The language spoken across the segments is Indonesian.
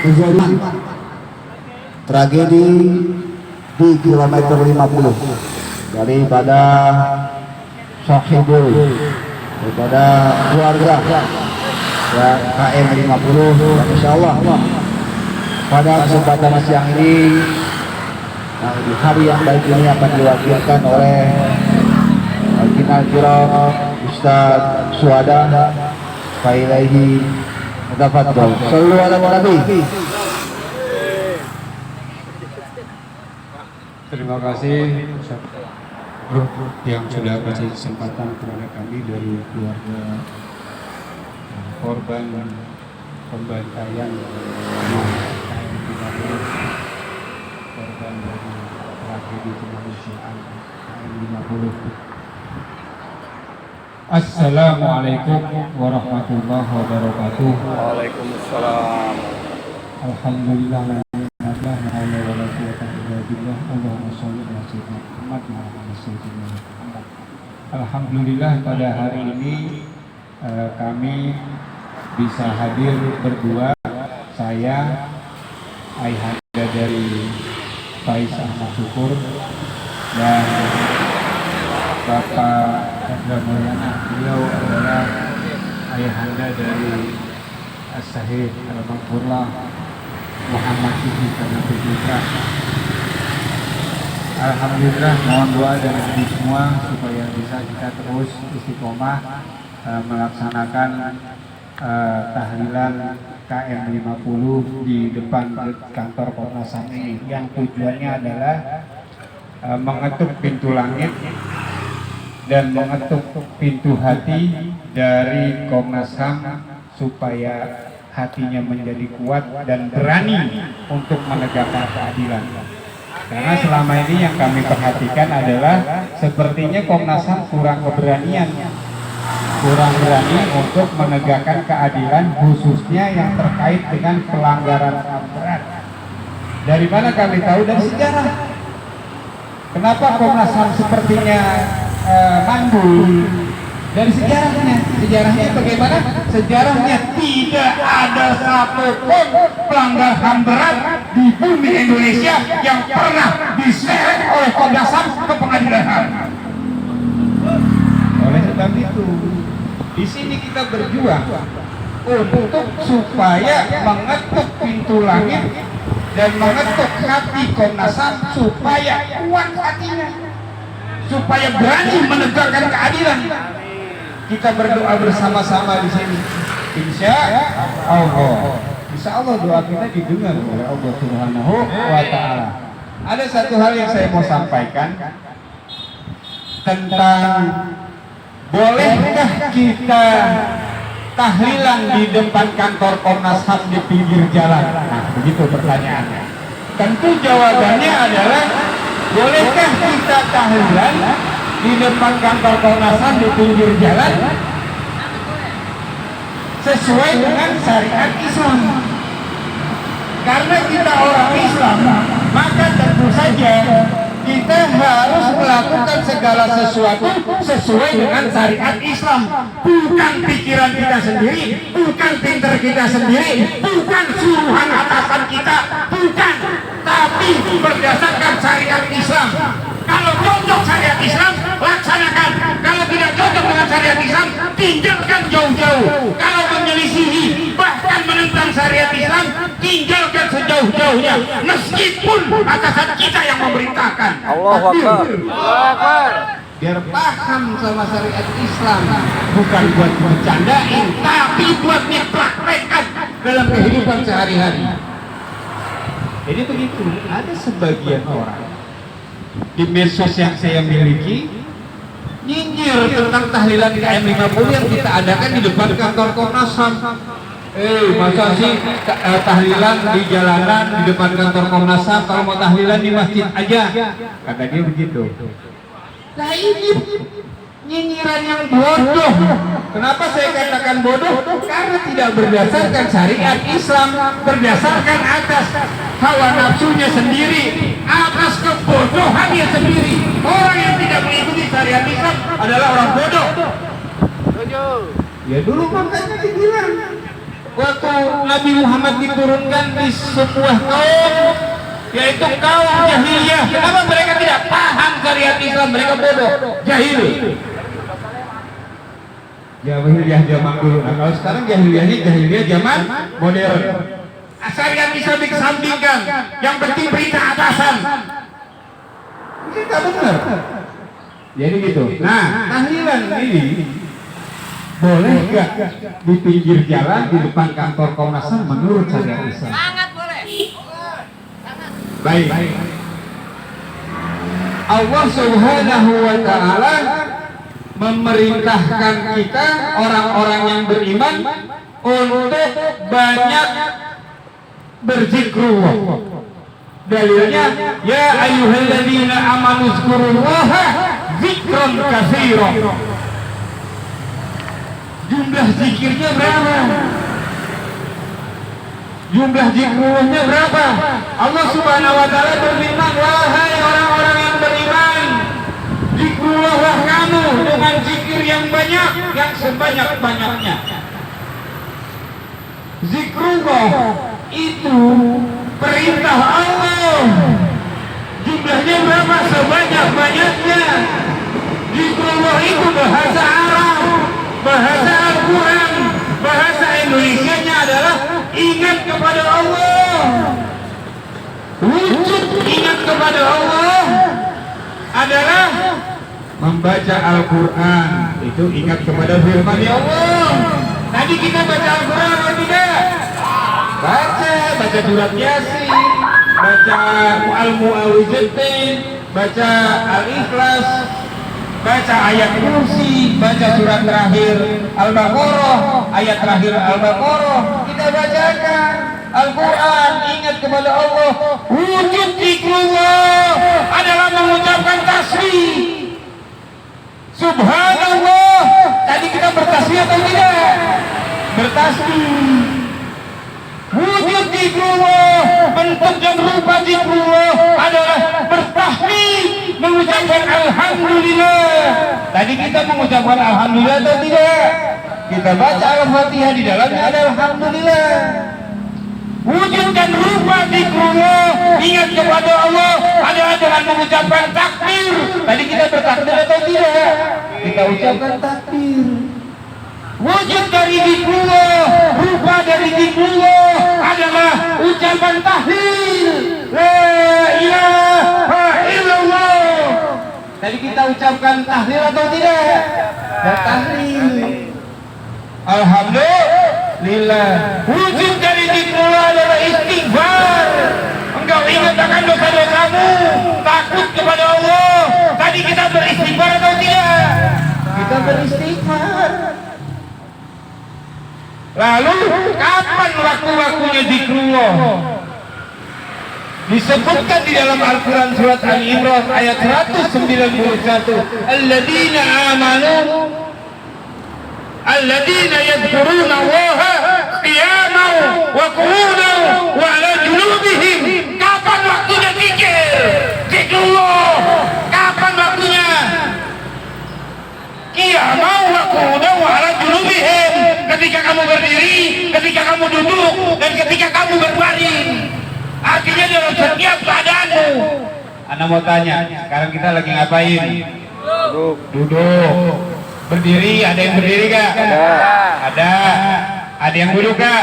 kejadian tragedi di kilometer 50 daripada Sahibul, daripada keluarga ya, KM 50. Insya Allah pada kesempatan siang ini, di hari yang baik ini akan diwakilkan oleh Al-Kinal Kiram Ustaz Suada Failaihi Mutafadhal. Sallu ala Nabi. Terima kasih Ustaz Grup yang sudah kasih kesempatan kepada kami dari keluarga korban pembantaian korban dari tragedi kemanusiaan KM50. Assalamualaikum warahmatullahi wabarakatuh. Waalaikumsalam. Alhamdulillah. Alhamdulillah pada hari ini kami bisa hadir berdua, saya ayahanda dari Faiz Ahmad Syukur dan Bapak Chandra Mulyana. Beliau adalah ayahanda dari As-Sahid Al-Maghfurlah Muhammad Siti karena Putra. Alhamdulillah, mohon doa dari semua supaya bisa kita terus istiqomah melaksanakan tahlilan KM50 di depan kantor Komnas HAM ini, yang tujuannya adalah mengetuk pintu langit dan mengetuk pintu hati dari Komnas HAM supaya hatinya menjadi kuat dan berani untuk menegakkan keadilan. Karena selama ini yang kami perhatikan adalah sepertinya Komnas HAM kurang berani untuk menegakkan keadilan, khususnya yang terkait dengan pelanggaran HAM berat. Dari mana kami tahu? Dari sejarah. Kenapa Komnas HAM sepertinya mandul? Dari sejarahnya bagaimana? Sejarahnya tidak ada satupun pelanggar HAM berat di bumi Indonesia yang pernah diseret oleh Komnas HAM ke pengadilan HAM. Oleh sebab itu, di sini kita berjuang untuk supaya mengetuk pintu langit dan mengetuk hati Komnas HAM supaya kuat hatinya, supaya berani menegakkan keadilan. Kita berdoa bersama-sama di sini. Insya Allah doa kita didengar oleh Allah Subhanahu wa Ta'ala. Ada satu hal yang saya mau sampaikan tentang bolehkah kita tahlilan di depan kantor Komnas HAM di pinggir jalan? Nah, begitu pertanyaannya. Tentu jawabannya adalah bolehkah kita tahlilan di depan kantor Komnas HAM di pinggir jalan sesuai dengan syariat Islam. Karena kita orang Islam, maka tentu saja kita harus melakukan segala sesuatu sesuai dengan syariat Islam. Bukan pikiran kita sendiri, bukan pinter kita sendiri, bukan suruhan atasan kita, bukan, tapi berdasarkan syariat Islam. Kalau cocok syariat Islam, laksanakan. Kalau tidak cocok dengan syariat Islam, tinggalkan jauh-jauh. Kalau menyelisihi, bahkan menentang syariat Islam, tinggalkan sejauh-jauhnya. Meskipun atasan kita yang memerintahkan. Allahu Akbar. Biar paham sama syariat Islam. Bukan buat bercandain, tapi buat dipraktekkan dalam kehidupan sehari-hari. Jadi begitu, ada sebagian orang di medsos yang saya miliki nyinyir tentang tahlilan KM50 yang kita adakan di depan kantor Komnas HAM. Masa sih tahlilan di jalanan di depan kantor Komnas HAM, kalau mau tahlilan di masjid aja, kata dia begitu. Nah ini nyinyiran yang bodoh. Kenapa saya katakan bodoh? Karena tidak berdasarkan syariat Islam, berdasarkan atas hawa nafsunya sendiri, atas kebodohannya sendiri. Orang yang tidak mengikuti syariat Islam adalah orang bodoh. Ya dulu makanya dibilang waktu Nabi Muhammad diturunkan di sebuah kaum, yaitu kaum jahiliyah. Kenapa mereka tidak paham syariat Islam? Mereka bodoh, jahil. Jahiliyah zaman dulu. Nah, kalau sekarang jahiliyahnya jahiliyah zaman modern. Syariat Islam dikesampingkan. Yang penting berita atasan. Ini tidak benar. Jadi gitu. Nah, tahlilan ini boleh nggak di pinggir jalan di depan kantor Komnas HAM menurut syariat Islam? Sangat boleh. Baik. Allah Subhanahu wa taala memerintahkan kita orang-orang yang beriman untuk banyak berzikrullah. Dalilnya ya ayyuhalladzina amanu dzkurullaha dzikran katsiran. Jumlah zikirnya berapa? Jumlah zikrullahnya berapa? Allah Subhanahu wa taala berfirman, wahai orang-orang yang beriman, zikrullah kamu dengan zikir yang banyak, yang sebanyak-banyaknya. Zikrullah itu perintah Allah. Jumlahnya berapa? Sebanyak-banyaknya. Zikrullah itu bahasa Arab, bahasa Al-Quran, bahasa Indonesianya adalah ingat kepada Allah. Wujud ingat kepada Allah adalah membaca Al-Quran. Itu ingat kepada firman Allah. Tadi kita baca Al-Quran atau tidak? Baca surat Yasin, baca Al-Mu'awwizatain, baca Al-Ikhlas, baca ayat kursi, baca surat terakhir Al-Baqarah, ayat terakhir Al-Baqarah. Kita bacakan Al-Quran, ingat kepada Allah. Wujud zikrullah adalah mengucapkan tasbih. Subhanallah. Tadi kita bertasbih atau tidak? Bertasbih. Wujud zikrullah, bentuk dan rupa zikrullah adalah bertahmid, mengucapkan alhamdulillah. Tadi kita mengucapkan alhamdulillah atau tidak? Kita baca Al-Fatihah, di dalamnya ada alhamdulillah. Wujud dan rupa zikrullah, ingat kepada Allah adalah dengan mengucapkan takbir. Tadi kita bertakbir atau tidak? Kita ucapkan takbir. Wujud dari zikrullah, rupa dari zikrullah adalah ucapan tahlil. La ilaha illallah. Tadi kita ucapkan tahlil atau tidak? Tahlil. Alhamdulillah. Wujud dari zikrullah adalah istighfar. Engkau ingat akan dosa-dosamu, takut kepada Allah. Tadi kita beristighfar atau tidak? Kita beristighfar. Lalu kapan waktu-waktunya zikrullah? Disebutkan di dalam Al-Quran surat Ali Imran ayat 191. Alladzina amanu alladzina yadhkuruna Allaha qiyaman wa qu'udan wa 'ala junubihim. Kapan waktunya zikir? Zikrullah. Kapan waktunya? Qiyaman wa qu'udan wa 'ala junubihim. Ketika kamu berdiri, ketika kamu duduk, dan ketika kamu berbaring. Artinya dalam setiap keadaanmu. Anda mau tanya, sekarang kita lagi ngapain? Duduk. Berdiri, ada yang berdiri gak? Ada. Ada yang duduk gak?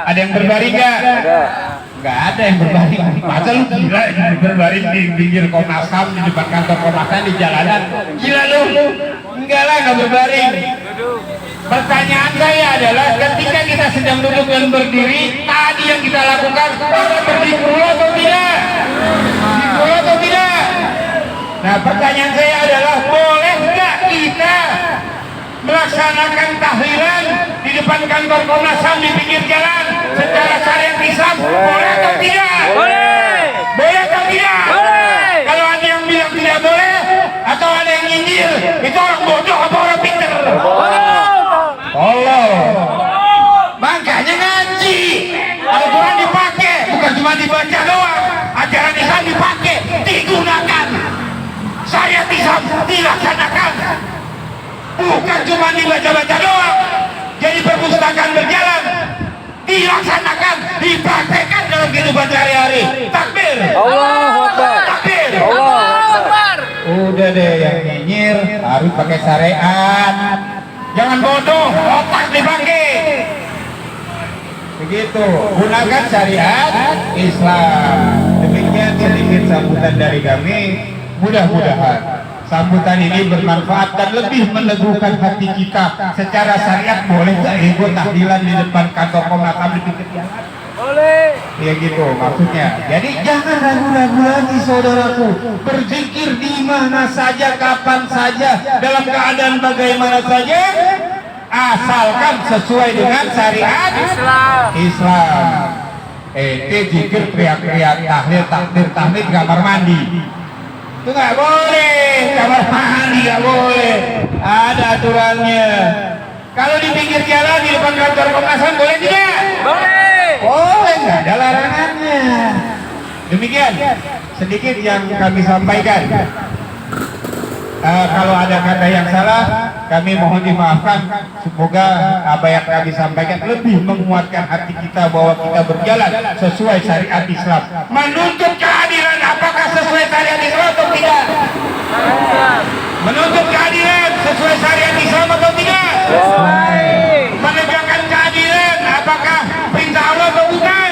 Ada yang berbaring gak? Gak ada yang berbaring. Masa lu gila berbaring di pinggir Komnas HAM, di depan kantor Komnas HAM, di jalanan? Gila lu? Enggak lah, gak berbaring. Pertanyaan saya adalah ketika kita sedang duduk dan berdiri, tadi yang kita lakukan, kita berzikrullah atau tidak? Zikrullah atau tidak? Nah, pertanyaan saya adalah, boleh nggak kita melaksanakan tahlilan di depan kantor Komnas HAM di pinggir jalan secara syariat Islam? Boleh atau tidak? Boleh. Boleh atau tidak? Boleh. Kalau ada yang bilang tidak boleh atau ada yang nyinyir, itu orang bodoh apa orang pintar? Allah. Makanya ngaji. Al-Quran dipakai, bukan cuma dibaca doang. Ajaran Islam dipakai, digunakan. Syariat Islam dilaksanakan. Bukan cuma dibaca-baca doang. Jadi perpustakaan berjalan, dilaksanakan, dipraktekkan dalam kehidupan sehari-hari. Takbir. Allahu Akbar. Takbir. Allahu Akbar. Udah deh yang nyinyir harus pakai syariat. Jangan bodoh, otak dipakai. Begitu, gunakan syariat Islam. Demikian sedikit sambutan dari kami. Mudah-mudahan sambutan ini bermanfaat dan lebih meneguhkan hati kita. Secara syariat boleh gak ego tahlilan di depan kantor Komnas HAM di pinggir jalan? Boleh. Ya gitu maksudnya. Jadi jangan ragu-ragu lagi saudaraku. Berzikir di mana saja, kapan saja, dalam keadaan bagaimana saja, asalkan sesuai dengan syariat Islam. Zikir teriak-teriak, tahlil, takbir, tahmid kamar mandi. Itu nggak boleh, kamar mandi nggak boleh. Ada aturannya. Kalau di pinggir jalan di depan kantor Komnas HAM boleh tidak? Boleh. Boleh, nggak ada larangannya. Demikian sedikit yang kami sampaikan. Kalau ada kata yang salah, kami mohon dimaafkan. Semoga apa yang kami sampaikan lebih menguatkan hati kita bahwa kita berjalan sesuai syariat Islam. Menuntut keadilan, apakah sesuai syariat Islam atau tidak? Menuntut keadilan sesuai syariat Islam atau tidak? Menegakkan keadilan, apakah perintah Allah atau bukan?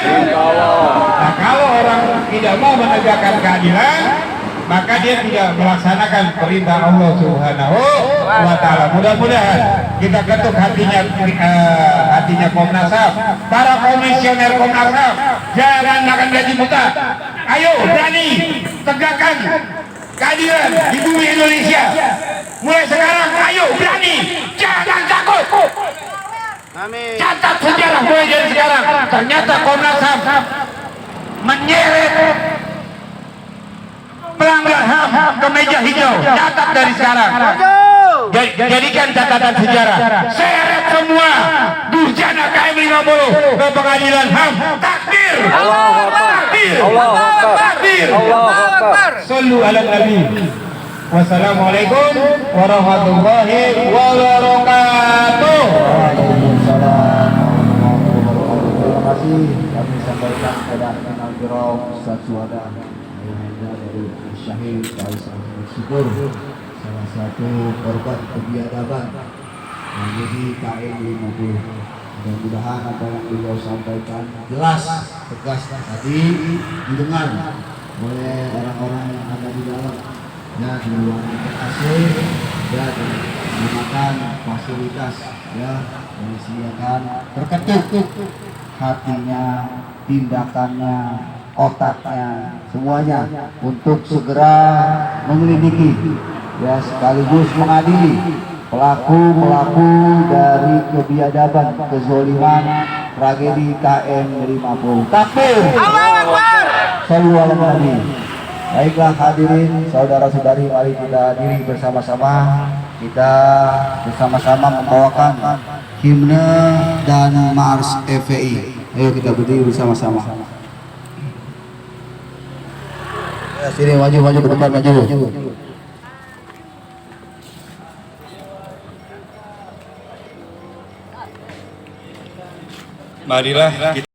Nah, kalau orang tidak mau menegakkan keadilan, maka dia tidak melaksanakan perintah Allah Subhanahu wa Ta'ala. Mudah-mudahan kita ketuk hatinya Komnas HAM, para komisioner Komnas HAM, jangan makan gaji buta. Ayo berani tegakkan keadilan di bumi Indonesia. Mulai sekarang, ayo berani, jangan takut. Amin. Catat sejarah mulai dari sekarang. Ternyata Komnas HAM menyeret pelanggar HAM ke meja hijau. Catat dari sekarang. Jadikan catatan sejarah. Seret semua durjana KM 50 ke pengadilan HAM. Takbir. Allahu Akbar. Takbir. Allahu Akbar. Takbir. Allahu Akbar. Sallu ala Nabi. Wassalamualaikum warahmatullahi wabarakatuh. Waalaikumsalam warahmatullahi wabarakatuh. Terima kasih kami sampaikan kepada Al-Kiram Ustaz Suhada dari Syahid Faiz Ahmad Syukur, salah satu korban kebiadaban menjadi KM 50. Mudah-mudahan apa yang beliau sampaikan jelas, tegas tadi didengar oleh orang-orang yang ada di dalam dan di luar AC dan menggunakan fasilitas ya yang disediakan, terketuk hatinya, tindakannya, otaknya, semuanya untuk segera menyelidiki ya sekaligus mengadili pelaku-pelaku dari kebiadaban, kezoliman, tragedi KM 50. Takbir. Allahu Akbar. Sallu ala Nabi. Baiklah hadirin, saudara-saudari, mari kita diri bersama-sama. Kita bersama-sama membawakan himne dan mars FPI. Ayo kita berdiri bersama-sama. Ya, sini maju ke depan, maju. Marilah kita